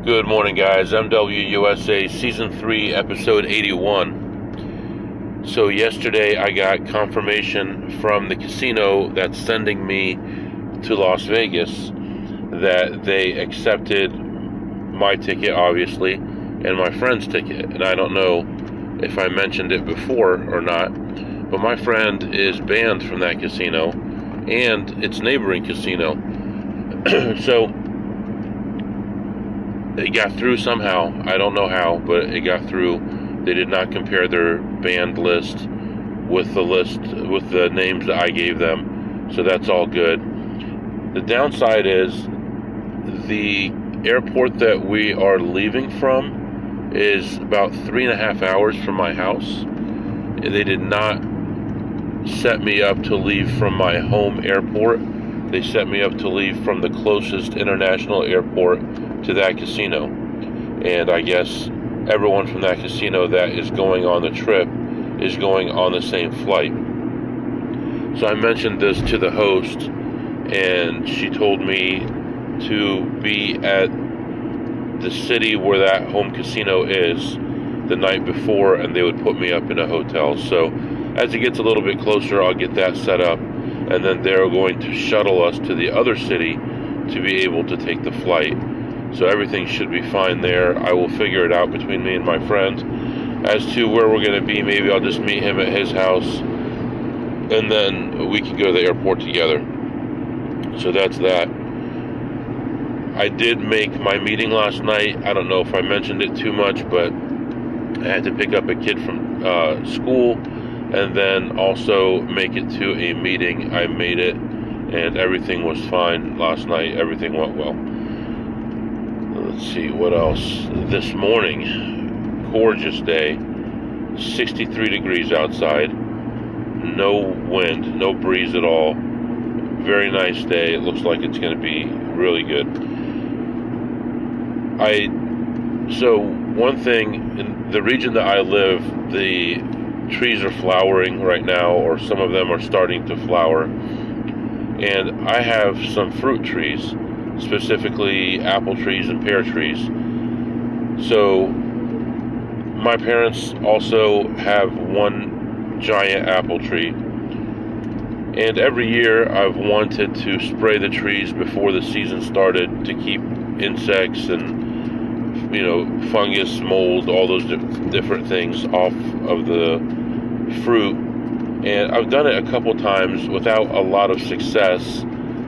Good morning, guys. MWUSA Season 3, Episode 81. So yesterday I got confirmation from the casino that's sending me to Las Vegas that they accepted my ticket, obviously, and my friend's ticket. And I don't know if I mentioned it before or not, but my friend is banned from that casino and its neighboring casino. So it got through somehow. I don't know how, but it got through. They did not compare their banned list with the names that I gave them, so that's all good. The downside is the airport that we are leaving from is about 3.5 hours from my house. They did not set me up to leave from my home airport. They set me up to leave from the closest international airport to that casino. And I guess everyone from that casino that is going on the trip is going on the same flight. So I mentioned this to the host, and she told me to be at the city where that home casino is the night before, and they would put me up in a hotel. So as it gets a little bit closer, I'll get that set up, and then they're going to shuttle us to the other city to be able to take the flight. So everything should be fine there. I will figure it out between me and my friend. As to where we're going to be, maybe I'll just meet him at his house, and then we can go to the airport together. So that's that. I did make my meeting last night. I don't know if I mentioned it too much, but I had to pick up a kid from school and then also make it to a meeting. I made it, and everything was fine last night. Everything went well. Let's see, what else? This morning, gorgeous day, 63 degrees outside, no wind, no breeze at all. Very nice day. It looks like it's going to be really good. So one thing, in the region that I live, the trees are flowering right now, or some of them are starting to flower. And I have some fruit trees, specifically apple trees and pear trees. So my parents also have one giant apple tree, and every year I've wanted to spray the trees before the season started to keep insects and fungus, mold, all those different things off of the fruit. And I've done it a couple times without a lot of success.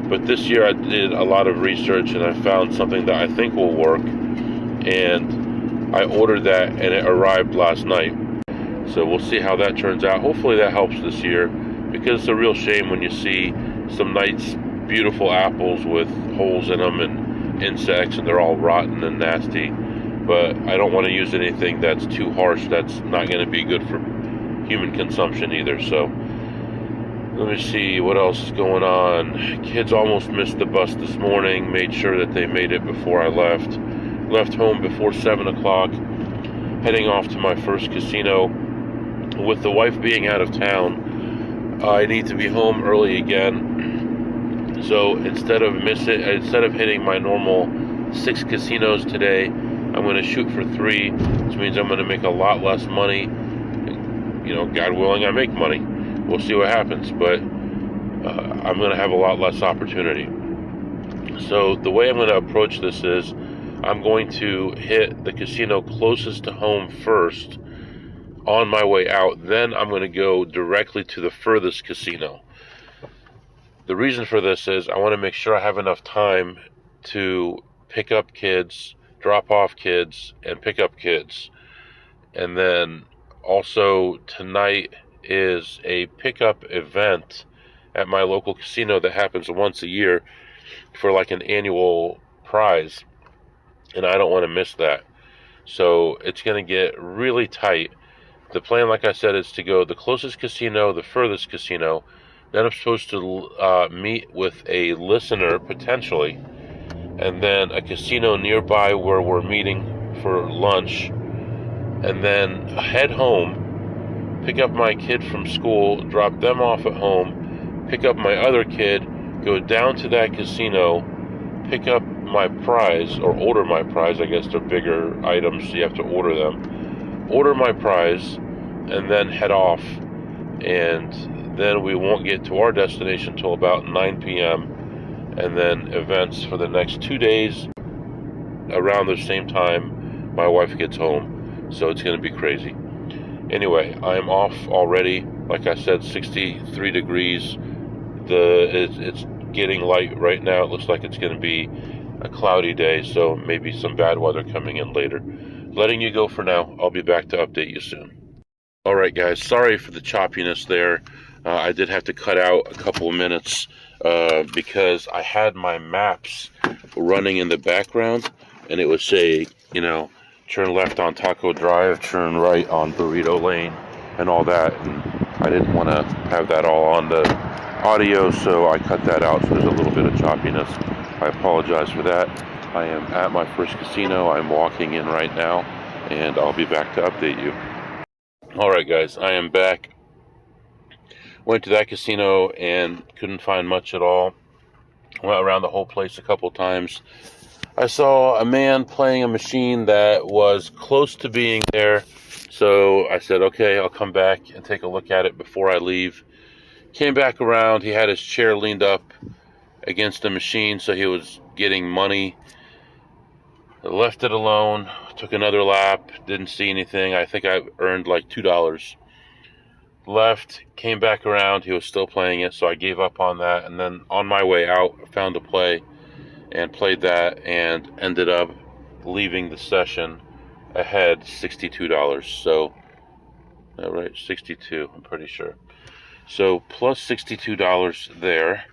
But this year I did a lot of research, and I found something that I think will work, and I ordered that, and it arrived last night. So we'll see how that turns out. Hopefully that helps this year, because it's a real shame when you see some nice, beautiful apples with holes in them and insects, and they're all rotten and nasty. But I don't want to use anything that's too harsh. That's not going to be good for human consumption either. So let me see what else is going on. Kids almost missed the bus this morning. Made sure that they made it before I left. Left home before 7 o'clock. Heading off to my first casino. With the wife being out of town, I need to be home early again. So instead of hitting my normal 6 casinos today, I'm going to shoot for 3, which means I'm going to make a lot less money. God willing, I make money. We'll see what happens, but I'm going to have a lot less opportunity. So the way I'm going to approach this is I'm going to hit the casino closest to home first on my way out. Then I'm going to go directly to the furthest casino. The reason for this is I want to make sure I have enough time to pick up kids, drop off kids, and pick up kids. And then also tonight is a pickup event at my local casino that happens once a year for like an annual prize, and I don't want to miss that. So it's going to get really tight. The plan, like I said, is to go the closest casino, the furthest casino. Then I'm supposed to meet with a listener potentially, and then a casino nearby where we're meeting for lunch, and then head home, pick up my kid from school, drop them off at home, pick up my other kid, go down to that casino, pick up my prize, or order my prize. I guess they're bigger items, so you have to order them. Order my prize, and then head off. And then we won't get to our destination until about 9 p.m. And then events for the next 2 days around the same time my wife gets home. So it's going to be crazy. Anyway, I'm off already. Like I said, 63 degrees. It's getting light right now. It looks like it's going to be a cloudy day, so maybe some bad weather coming in later. Letting you go for now. I'll be back to update you soon. All right, guys. Sorry for the choppiness there. I did have to cut out a couple of minutes because I had my maps running in the background, and it would say, turn left on Taco Drive, turn right on Burrito Lane, and all that. And I didn't want to have that all on the audio, so I cut that out. So there's a little bit of choppiness. I apologize for that. I am at my first casino. I'm walking in right now, and I'll be back to update you. All right, guys, I am back. Went to that casino and couldn't find much at all. Went around the whole place a couple times. I saw a man playing a machine that was close to being there. So I said, okay, I'll come back and take a look at it before I leave. Came back around. He had his chair leaned up against the machine, so he was getting money. I left it alone. Took another lap. Didn't see anything. I think I earned like $2. Left, came back around. He was still playing it, so I gave up on that. And then on my way out, I found a play and played that, and ended up leaving the session ahead $62. So, all right, 62, I'm pretty sure. So plus $62 there.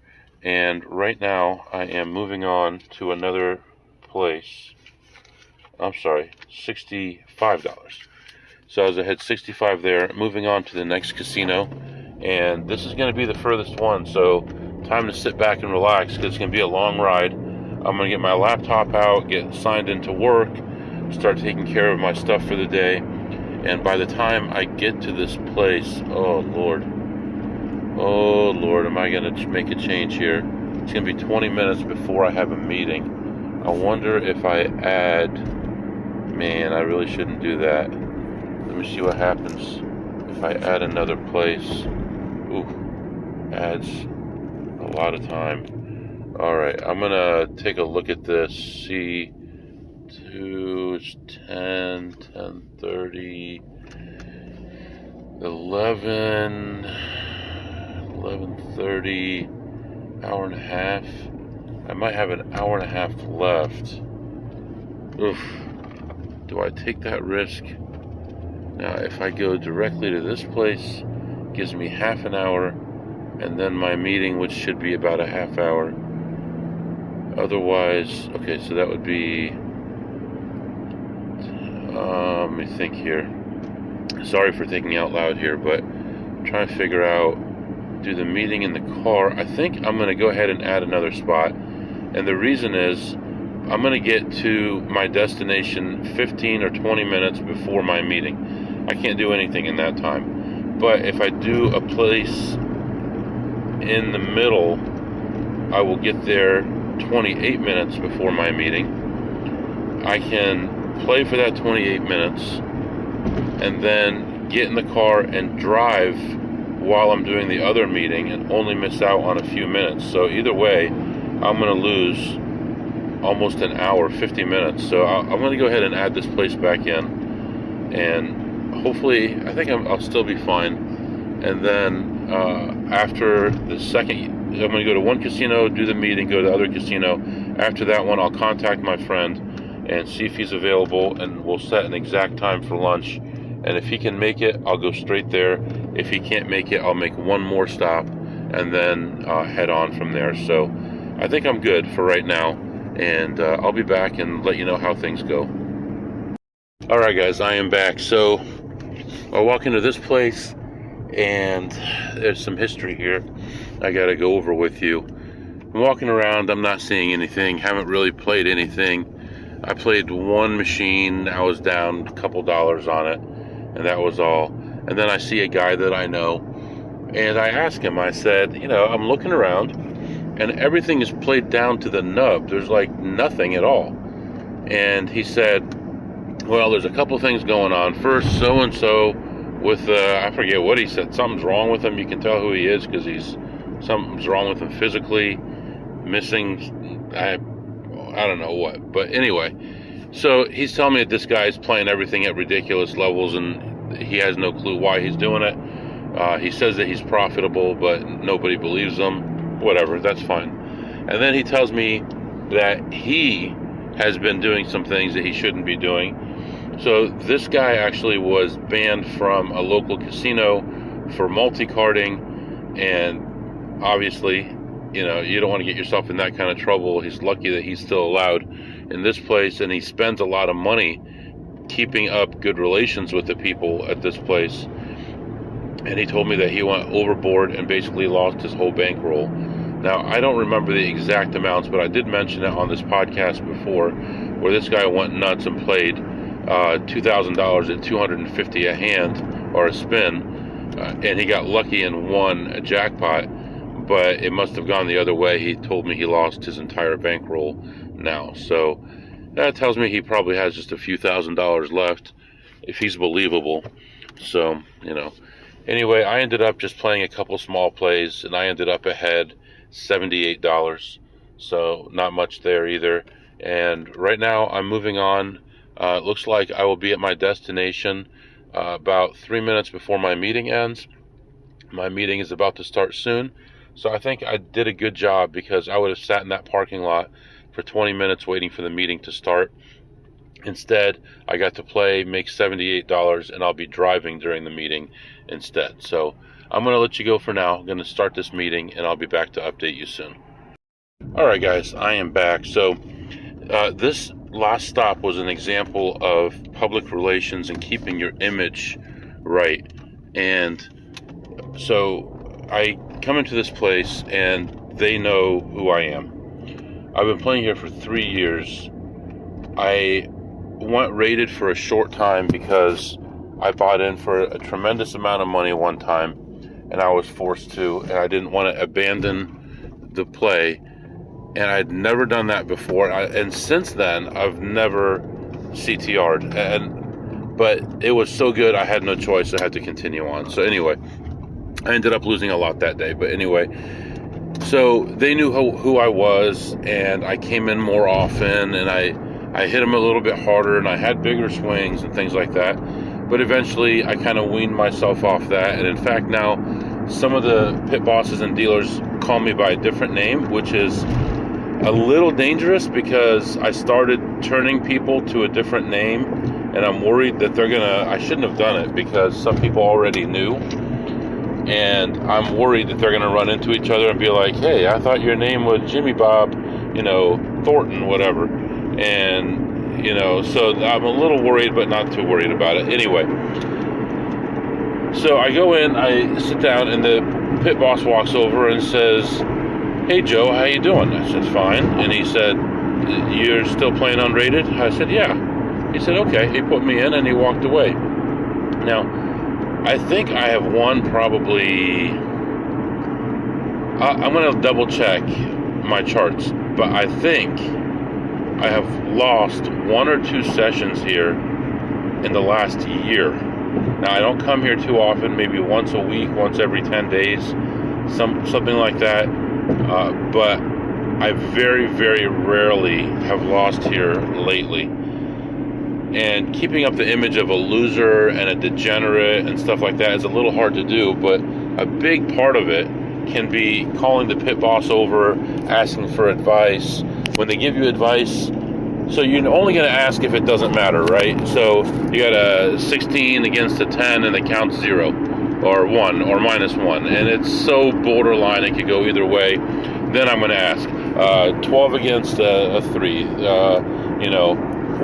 And right now I am moving on to another place. I'm sorry, $65. So I was ahead 65 there, moving on to the next casino, and this is going to be the furthest one, so time to sit back and relax, because it's going to be a long ride. I'm going to get my laptop out, get signed into work, start taking care of my stuff for the day, and by the time I get to this place, oh Lord, am I going to make a change here? It's going to be 20 minutes before I have a meeting. I wonder if I add, man, I really shouldn't do that. Let me see what happens if I add another place. Ooh, adds a lot of time. Alright, I'm gonna take a look at this. See, 2, 10, 10:30, 11, 11:30, hour and a half. I might have an hour and a half left. Oof. Do I take that risk? Now, if I go directly to this place, it gives me half an hour, and then my meeting, which should be about a half hour. Otherwise, okay, so that would be, let me think here. Sorry for thinking out loud here, but I'm trying to figure out, do the meeting in the car. I think I'm going to go ahead and add another spot, and the reason is, I'm going to get to my destination 15 or 20 minutes before my meeting. I can't do anything in that time. But if I do a place in the middle, I will get there 28 minutes before my meeting. I can play for that 28 minutes and then get in the car and drive while I'm doing the other meeting and only miss out on a few minutes. So either way, I'm going to lose almost an hour, 50 minutes. So I'm going to go ahead and add this place back in, and hopefully, I think I'll still be fine. And then after the second, I'm going to go to one casino, do the meeting, go to the other casino. After that one, I'll contact my friend and see if he's available, and we'll set an exact time for lunch. And if he can make it, I'll go straight there. If he can't make it, I'll make one more stop and then head on from there. So I think I'm good for right now. And I'll be back and let you know how things go. Alright guys, I am back. So I walk into this place, and there's some history here I gotta go over with you. I'm walking around, I'm not seeing anything, haven't really played anything. I played one machine, I was down a couple dollars on it, and that was all. And then I see a guy that I know, and I ask him, I said, I'm looking around, and everything is played down to the nub. There's like nothing at all. And he said, well, there's a couple things going on. First, so-and-so with, I forget what he said, something's wrong with him. You can tell who he is because something's wrong with him physically, missing, I don't know what. But anyway, so he's telling me that this guy's playing everything at ridiculous levels and he has no clue why he's doing it. He says that he's profitable, but nobody believes him. Whatever, that's fine. And then he tells me that he has been doing some things that he shouldn't be doing. So this guy actually was banned from a local casino for multi-carding, and obviously, you know, you don't want to get yourself in that kind of trouble. He's lucky that he's still allowed in this place, and he spends a lot of money keeping up good relations with the people at this place. And he told me that he went overboard and basically lost his whole bankroll. Now, I don't remember the exact amounts, but I did mention it on this podcast before, where this guy went nuts and played $2,000 at $250 a hand, or a spin, and he got lucky and won a jackpot, but it must have gone the other way. He told me he lost his entire bankroll now. So that tells me he probably has just a few $1,000s left, if he's believable. So, you know. Anyway, I ended up just playing a couple small plays, and I ended up ahead $78. So not much there either. And right now I'm moving on. It looks like I will be at my destination about 3 minutes before my meeting ends. My meeting is about to start soon. So I think I did a good job, because I would have sat in that parking lot for 20 minutes waiting for the meeting to start. Instead, I got to play, make $78, and I'll be driving during the meeting instead. So I'm going to let you go for now. I'm going to start this meeting, and I'll be back to update you soon. All right, guys, I am back. So this last stop was an example of public relations and keeping your image right. And so I come into this place, and they know who I am. I've been playing here for 3 years. I went rated for a short time because I bought in for a tremendous amount of money one time, and I was forced to, and I didn't want to abandon the play, and I'd never done that before, and since then I've never CTR'd, but it was so good I had no choice. I had to continue on. So anyway, I ended up losing a lot that day, but anyway, so they knew who I was, and I came in more often, and I hit them a little bit harder, and I had bigger swings and things like that. But eventually, I kind of weaned myself off that. And in fact, now some of the pit bosses and dealers call me by a different name, which is a little dangerous, because I started turning people to a different name, and I'm worried that I shouldn't have done it, because some people already knew. And I'm worried that they're going to run into each other and be like, hey, I thought your name was Jimmy Bob, Thornton, whatever. And, so I'm a little worried, but not too worried about it. Anyway, so I go in, I sit down, and the pit boss walks over and says, hey, Joe, how you doing? I said, fine. And he said, you're still playing unrated? I said, yeah. He said, okay. He put me in, and he walked away. Now, I think I have won probably, I'm going to double check my charts, but I think I have lost 1 or 2 sessions here in the last year. Now, I don't come here too often, maybe once a week, once every 10 days, something like that, but I very, very rarely have lost here lately. And keeping up the image of a loser and a degenerate and stuff like that is a little hard to do, but a big part of it can be calling the pit boss over, asking for advice. When they give you advice, so you're only going to ask if it doesn't matter, right? So you got a 16 against a 10 and it counts 0 or 1 or -1, and it's so borderline it could go either way. Then I'm going to ask 12 against a 3,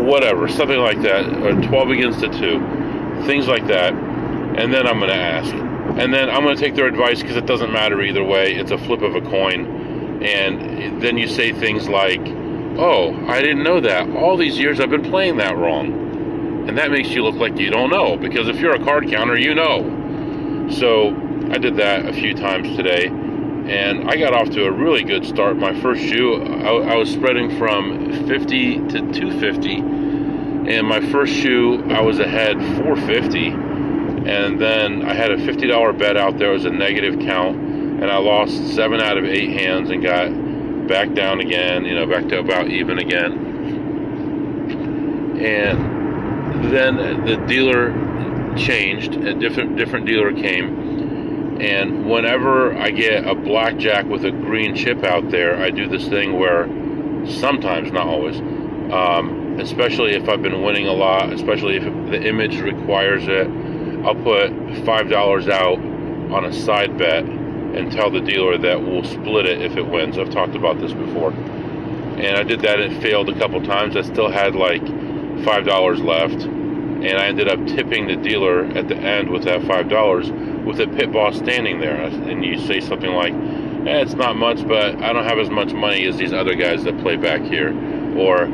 whatever, something like that, or 12 against a 2, things like that. And then I'm going to ask, and then I'm going to take their advice, because it doesn't matter either way. It's a flip of a coin. And then you say things like, oh, I didn't know that. All these years I've been playing that wrong. And that makes you look like you don't know, because if you're a card counter, you know. So I did that a few times today, and I got off to a really good start. My first shoe, I was spreading from 50 to 250, and my first shoe I was ahead 450, and then I had a $50 bet out there. It was a negative count, and I lost 7 out of 8 hands and got back down again, back to about even again. And then the dealer changed, a different dealer came. And whenever I get a blackjack with a green chip out there, I do this thing where sometimes, not always, especially if I've been winning a lot, especially if the image requires it, I'll put $5 out on a side bet and tell the dealer that we'll split it if it wins. I've talked about this before. And I did that, and it failed a couple times. I still had like $5 left, and I ended up tipping the dealer at the end with that $5 with a pit boss standing there. And you say something like, it's not much, but I don't have as much money as these other guys that play back here. Or,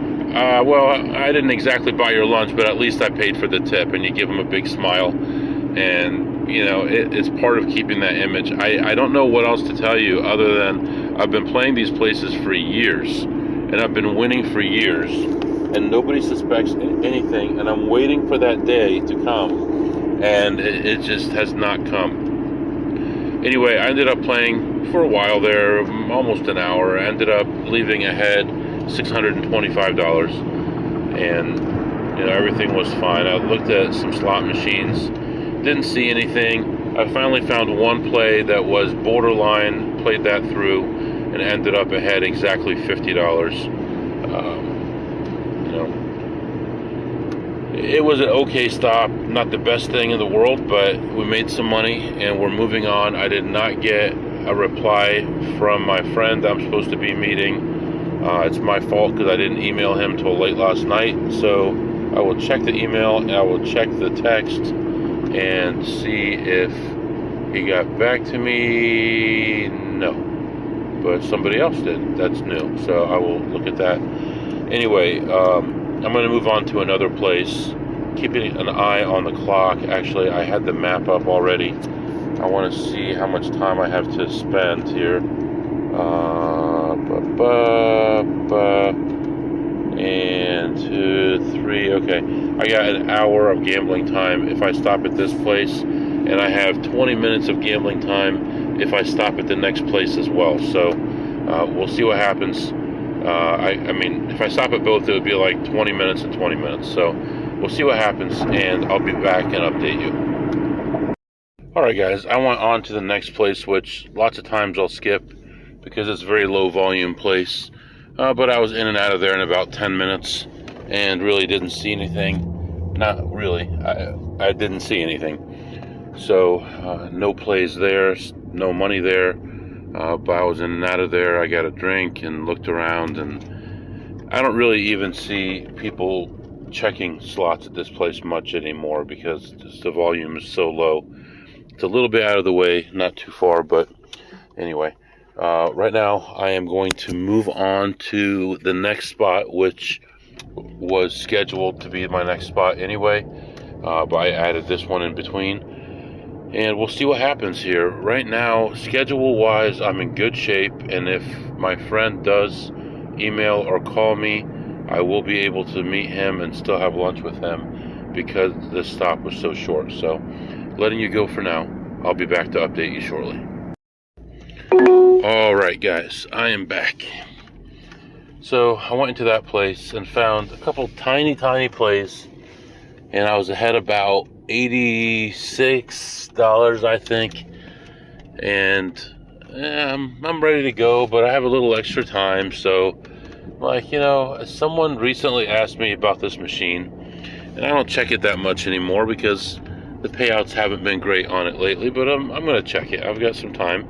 well, I didn't exactly buy your lunch, but at least I paid for the tip. And you give them a big smile. And, it's part of keeping that image. I don't know what else to tell you other than I've been playing these places for years. And I've been winning for years. And nobody suspects anything. And I'm waiting for that day to come. And it just has not come. Anyway, I ended up playing for a while there, almost an hour. I ended up leaving ahead $625, and everything was fine. I looked at some slot machines, didn't see anything. I finally found one play that was borderline, played that through, and ended up ahead exactly $50. It was an okay stop, not the best thing in the world, but we made some money and we're moving on. I did not get a reply from my friend I'm supposed to be meeting. It's my fault because I didn't email him till late last night. So I will check the email and I will check the text and see if he got back to me. No, but somebody else did. That's new, so I will look at that. Anyway, I'm going to move on to another place, keeping an eye on the clock. Actually, I had the map up already. I want to see how much time I have to spend here. And 2, 3, okay. I got an hour of gambling time if I stop at this place, and I have 20 minutes of gambling time if I stop at the next place as well. So we'll see what happens. I mean, if I stop at both, it would be like 20 minutes and 20 minutes. So we'll see what happens, and I'll be back and update you. Alright guys, I went on to the next place, which lots of times I'll skip because it's a very low volume place. But I was in and out of there in about 10 minutes and really didn't see anything. Not really. I didn't see anything. So no plays there, no money there. But I was in and out of there. I got a drink and looked around, and I don't really even see people checking slots at this place much anymore because the volume is so low. It's a little bit out of the way, not too far, but anyway. Right now I am going to move on to the next spot, which was scheduled to be my next spot anyway, but I added this one in between. And we'll see what happens here. Right now, schedule-wise, I'm in good shape. And if my friend does email or call me, I will be able to meet him and still have lunch with him because this stop was so short. So, letting you go for now. I'll be back to update you shortly. Alright, guys. I am back. So, I went into that place and found a couple tiny plays. And I was ahead about $86, I think, and I'm ready to go, but I have a little extra time. So, like, someone recently asked me about this machine, and I don't check it that much anymore because the payouts haven't been great on it lately, but I'm going to check it. I've got some time.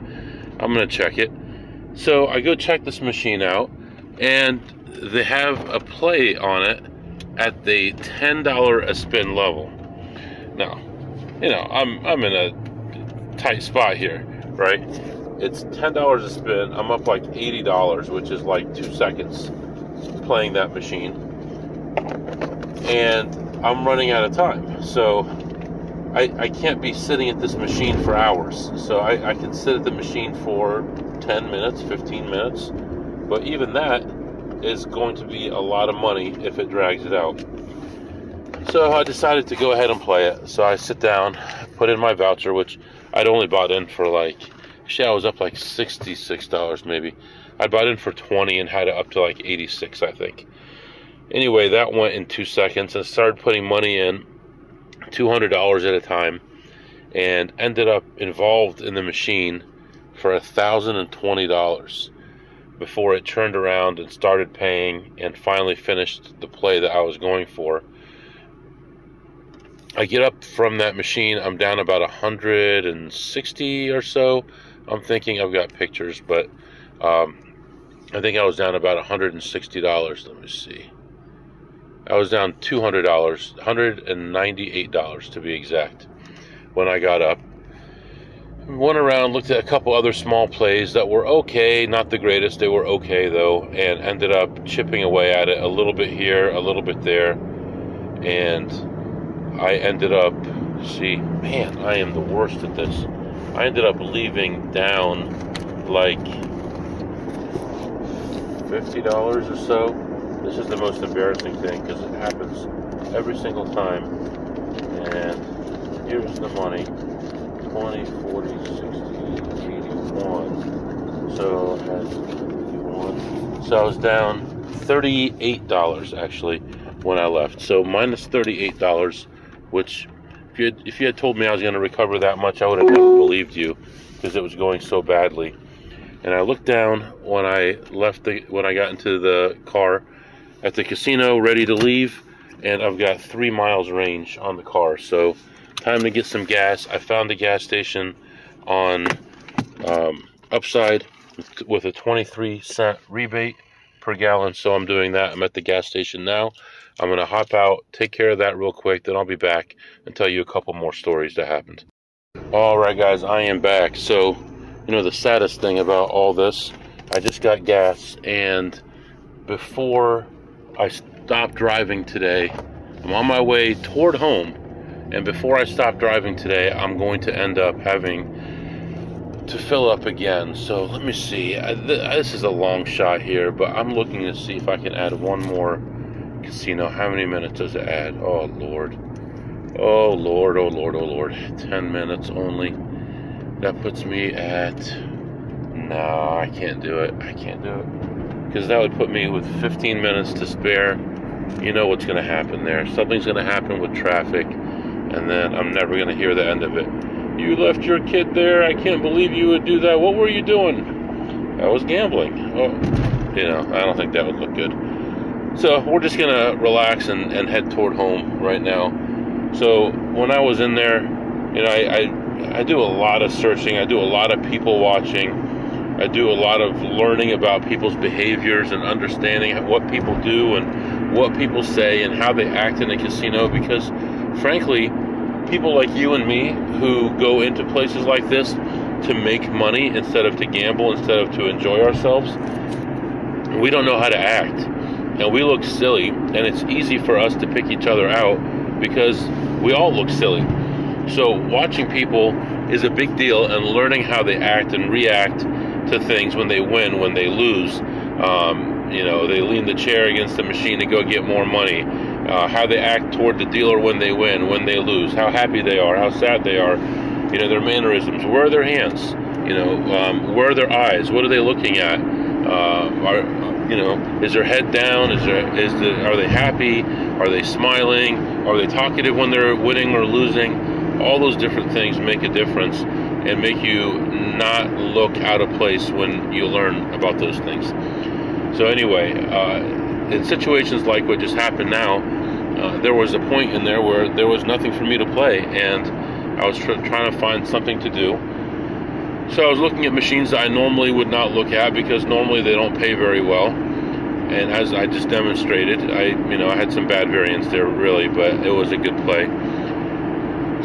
I'm going to check it. So I go check this machine out, and they have a play on it at the $10 a spin level. Now, I'm in a tight spot here, right? It's $10 a spin. I'm up like $80, which is like 2 seconds playing that machine. And I'm running out of time. So I can't be sitting at this machine for hours. So I can sit at the machine for 10 minutes, 15 minutes. But even that is going to be a lot of money if it drags it out. So I decided to go ahead and play it. So I sit down, put in my voucher, which I'd only bought in for like, shit, I was up like $66 maybe. I bought in for 20 and had it up to like 86, I think. Anyway, that went in 2 seconds. I started putting money in, $200 at a time, and ended up involved in the machine for $1,020 before it turned around and started paying and finally finished the play that I was going for. I get up from that machine, I'm down about 160 or so. I'm thinking I've got pictures, but I think I was down about $160. Let me see. I was down $200, $198 to be exact, when I got up. Went around, looked at a couple other small plays that were okay, not the greatest, they were okay though, and ended up chipping away at it a little bit here, a little bit there, and I ended up, see, man, I am the worst at this. I ended up leaving down like $50 or so. This is the most embarrassing thing because it happens every single time. And here's the money. 20, 40, 60, 81. So I was down $38 actually when I left. So minus $38, which if you had told me I was going to recover that much, I would have never believed you because it was going so badly. And I looked down when I got into the car at the casino, ready to leave, and I've got 3 miles range on the car. So time to get some gas. I found a gas station on Upside with a 23-cent rebate per gallon. So I'm doing that. I'm at the gas station now. I'm going to hop out, take care of that real quick, then I'll be back and tell you a couple more stories that happened. All right, guys, I am back. So, the saddest thing about all this, I just got gas, and before I stopped driving today, I'm on my way toward home, and before I stop driving today, I'm going to end up having to fill up again. So let me see. This is a long shot here, but I'm looking to see if I can add one more casino. How many minutes does it add? Oh Lord. Oh Lord, oh Lord, oh Lord. 10 minutes only. That puts me at, no, I can't do it. I can't do it. Because that would put me with 15 minutes to spare. You know what's going to happen there. Something's going to happen with traffic, and then I'm never going to hear the end of it. You left your kid there. I can't believe you would do that. What were you doing? I was gambling. Oh, I don't think that would look good. So we're just going to relax and head toward home right now. So when I was in there, I do a lot of searching. I do a lot of people watching. I do a lot of learning about people's behaviors and understanding what people do and what people say and how they act in a casino, because frankly, people like you and me who go into places like this to make money instead of to gamble, instead of to enjoy ourselves, we don't know how to act, and we look silly, and it's easy for us to pick each other out because we all look silly. So watching people is a big deal, and learning how they act and react to things when they win, when they lose. They lean the chair against the machine to go get more money. How they act toward the dealer when they win, when they lose. How happy they are, how sad they are. Their mannerisms. Where are their hands? Where are their eyes? What are they looking at? Is their head down? Are they happy? Are they smiling? Are they talkative when they're winning or losing? All those different things make a difference and make you not look out of place when you learn about those things. So anyway, in situations like what just happened now, there was a point in there where there was nothing for me to play, and I was trying to find something to do. So I was looking at machines that I normally would not look at because normally they don't pay very well. And as I just demonstrated, I had some bad variance there really, but it was a good play.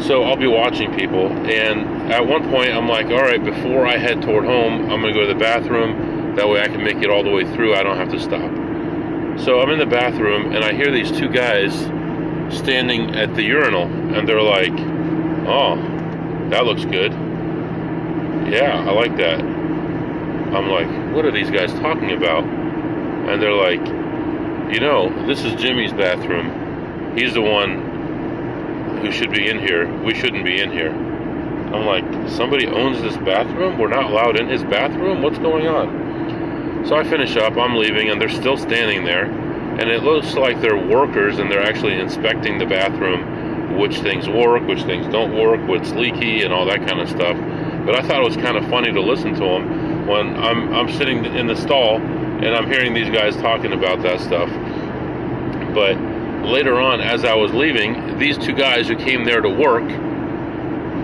So I'll be watching people, and at one point I'm like, all right, before I head toward home, I'm going to go to the bathroom. That way I can make it all the way through. I don't have to stop. So I'm in the bathroom, and I hear these two guys standing at the urinal, and they're like, oh, that looks good. Yeah, I like that. I'm like, what are these guys talking about? And they're like, this is Jimmy's bathroom. He's the one who should be in here. We shouldn't be in here. I'm like, somebody owns this bathroom? We're not allowed in his bathroom? What's going on? So I finish up, I'm leaving, and they're still standing there. And it looks like they're workers, and they're actually inspecting the bathroom, which things work, which things don't work, what's leaky, and all that kind of stuff. But I thought it was kind of funny to listen to them when I'm sitting in the stall, and I'm hearing these guys talking about that stuff. But later on, as I was leaving, these two guys who came there to work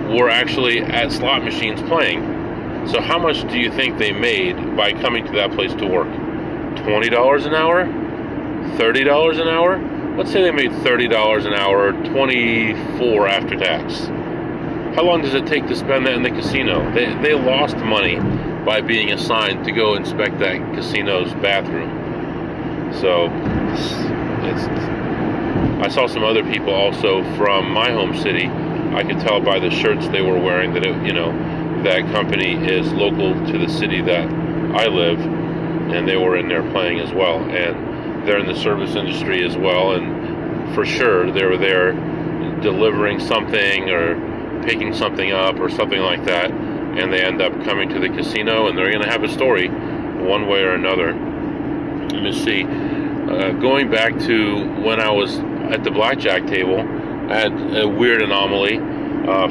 were actually at slot machines playing. So how much do you think they made by coming to that place to work? $20 an hour? $30 an hour? Let's say they made $30 an hour, $24 after tax. How long does it take to spend that in the casino? They lost money by being assigned to go inspect that casino's bathroom. So I saw some other people also from my home city. I could tell by the shirts they were wearing that that company is local to the city that I live, and they were in there playing as well. And they're in the service industry as well, and for sure they were there delivering something or picking something up or something like that, and they end up coming to the casino, and they're going to have a story one way or another. Let me see. Going back to when I was at the blackjack table, I had a weird anomaly.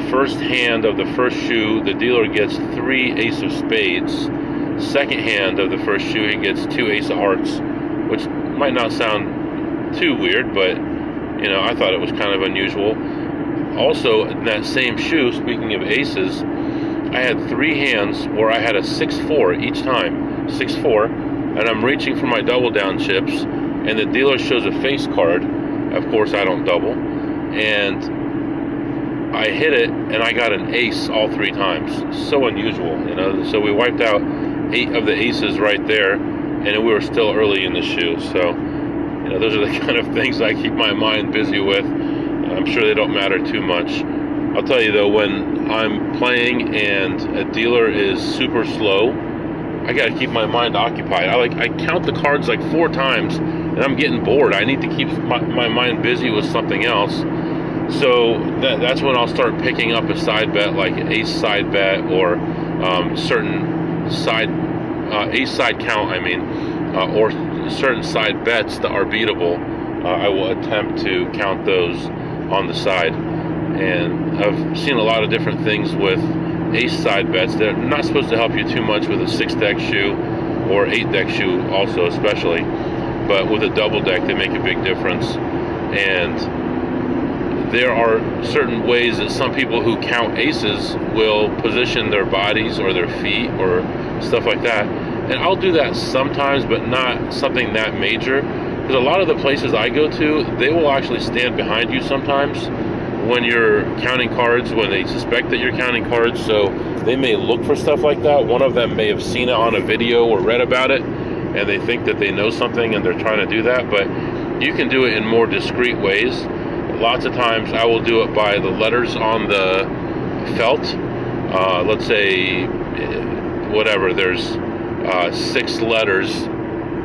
First hand of the first shoe, the dealer gets 3 ace of spades. Second hand of the first shoe, he gets 2 ace of hearts, which might not sound too weird, but I thought it was kind of unusual. Also, in that same shoe, speaking of aces, I had 3 hands where I had a 6-4 each time, 6-4, and I'm reaching for my double down chips, and the dealer shows a face card. Of course, I don't double, and I hit it, and I got an ace all 3 times. So unusual, So we wiped out 8 of the aces right there, and we were still early in the shoe. So, those are the kind of things I keep my mind busy with. I'm sure they don't matter too much. I'll tell you though, when I'm playing and a dealer is super slow, I got to keep my mind occupied. I count the cards like 4 times, and I'm getting bored. I need to keep my mind busy with something else. So that's when I'll start picking up a side bet, like an ace side bet, or certain side ace side count. Or certain side bets that are beatable. I will attempt to count those on the side. And I've seen a lot of different things with ace side bets that are not supposed to help you too much with a 6-deck shoe or 8-deck shoe also, especially. But with a double deck, they make a big difference. And there are certain ways that some people who count aces will position their bodies or their feet or stuff like that. And I'll do that sometimes, but not something that major. Because a lot of the places I go to, they will actually stand behind you sometimes when you're counting cards, when they suspect that you're counting cards. So they may look for stuff like that. One of them may have seen it on a video or read about it, and they think that they know something and they're trying to do that. But you can do it in more discreet ways. Lots of times I will do it by the letters on the felt. Let's say, whatever, there's 6 letters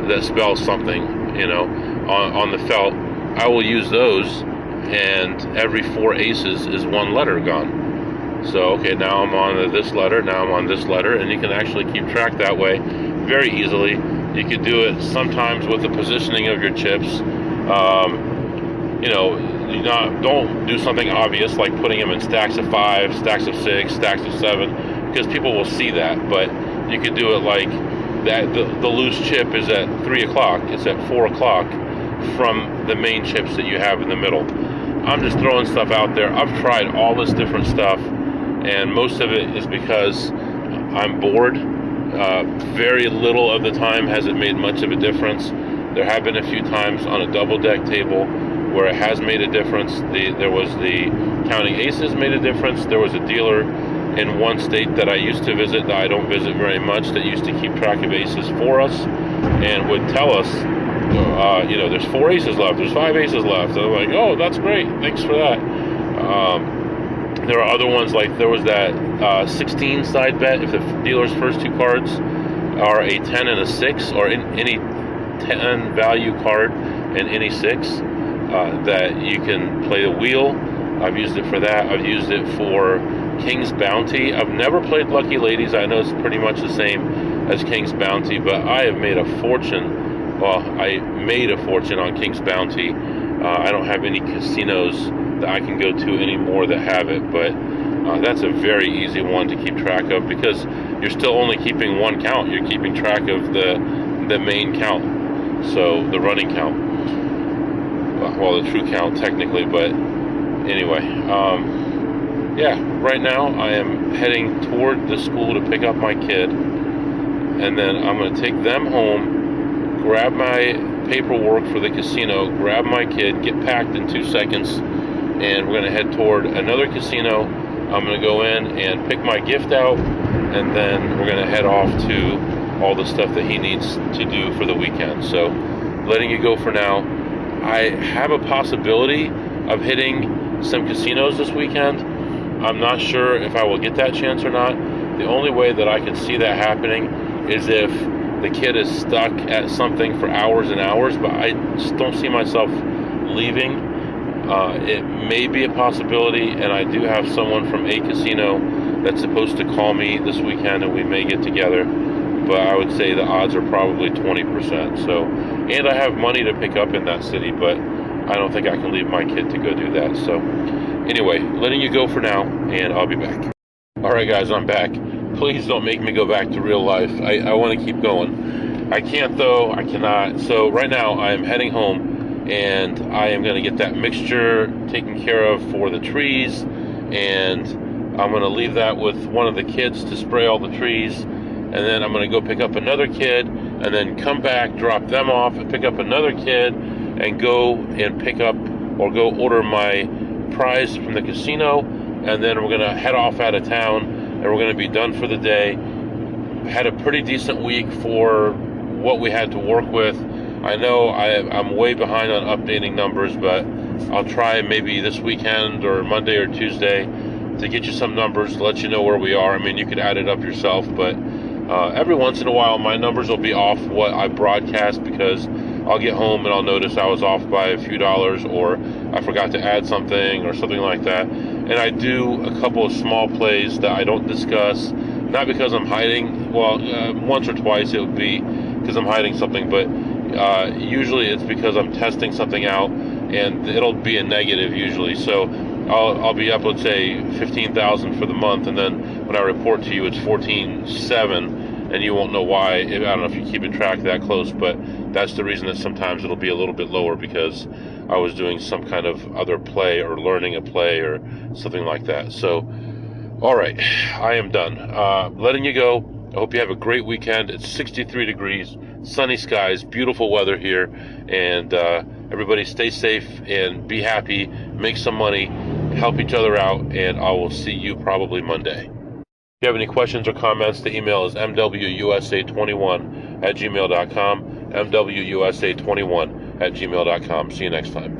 that spell something, on the felt. I will use those, and every 4 aces is 1 letter gone. So, okay, now I'm on this letter, now I'm on this letter, and you can actually keep track that way very easily. You can do it sometimes with the positioning of your chips. Don't do something obvious like putting them in stacks of 5, stacks of 6, stacks of 7, because people will see that. But you could do it like that. The loose chip is at 3 o'clock. It's at 4 o'clock from the main chips that you have in the middle. I'm just throwing stuff out there. I've tried all this different stuff, and most of it is because I'm bored. Very little of the time has it made much of a difference. There have been a few times on a double deck table where it has made a difference. There was the counting aces made a difference. There was a dealer in one state that I used to visit, that I don't visit very much, that used to keep track of aces for us and would tell us, there's 4 aces left, there's 5 aces left. And I'm like, oh, that's great, thanks for that. There are other ones, like there was that 16 side bet. If the dealer's first 2 cards are a 10 and a 6, or any 10 value card and any 6 that you can play the wheel. I've used it for that. I've used it for King's Bounty. I've never played Lucky Ladies. I know it's pretty much the same as King's Bounty, but I have made a fortune. Well, I made a fortune on King's Bounty. I don't have any casinos that I can go to anymore that have it, but that's a very easy one to keep track of, because you're still only keeping one count. You're keeping track of the main count, so the running count. Well, the true count technically, but anyway. Yeah, right now I am heading toward the school to pick up my kid, and then I'm going to take them home, grab my paperwork for the casino, grab my kid, get packed in 2 seconds, and we're going to head toward another casino. I'm going to go in and pick my gift out, and then we're going to head off to all the stuff that he needs to do for the weekend. So, letting you go for now. I have a possibility of hitting some casinos this weekend. I'm not sure if I will get that chance or not. The only way that I can see that happening is if the kid is stuck at something for hours and hours, but I just don't see myself leaving. It may be a possibility, and I do have someone from a casino that's supposed to call me this weekend, and we may get together, but I would say the odds are probably 20%. So, and I have money to pick up in that city, but I don't think I can leave my kid to go do that. So anyway, letting you go for now, and I'll be back. Alright guys, I'm back. Please don't make me go back to real life. I want to keep going. I can't though, I cannot. So right now I am heading home, and I am going to get that mixture taken care of for the trees, and I'm going to leave that with one of the kids to spray all the trees, and then I'm going to go pick up another kid, and then come back, drop them off, and pick up another kid, and go and pick up, or go order my prize from the casino, and then we're going to head off out of town, and we're going to be done for the day. Had a pretty decent week for what we had to work with. I know I'm way behind on updating numbers, but I'll try maybe this weekend or Monday or Tuesday to get you some numbers, to let you know where we are. I mean, you could add it up yourself, but every once in a while my numbers will be off what I broadcast, because I'll get home and I'll notice I was off by a few dollars, or I forgot to add something or something like that. And I do a couple of small plays that I don't discuss, not because I'm hiding. Well, once or twice it would be because I'm hiding something, but usually it's because I'm testing something out, and it'll be a negative usually. So I'll be up, let's say 15,000 for the month, and then when I report to you it's 14.7, and you won't know why. I don't know if you keep a track that close, but that's the reason that sometimes it'll be a little bit lower, because I was doing some kind of other play, or learning a play, or something like that. So all right, I am done. Letting you go. I hope you have a great weekend. It's 63 degrees, sunny skies, beautiful weather here, and everybody stay safe and be happy, make some money, help each other out, and I will see you probably Monday. If you have any questions or comments, the email is mwusa21@gmail.com, mwusa21@gmail.com. See you next time.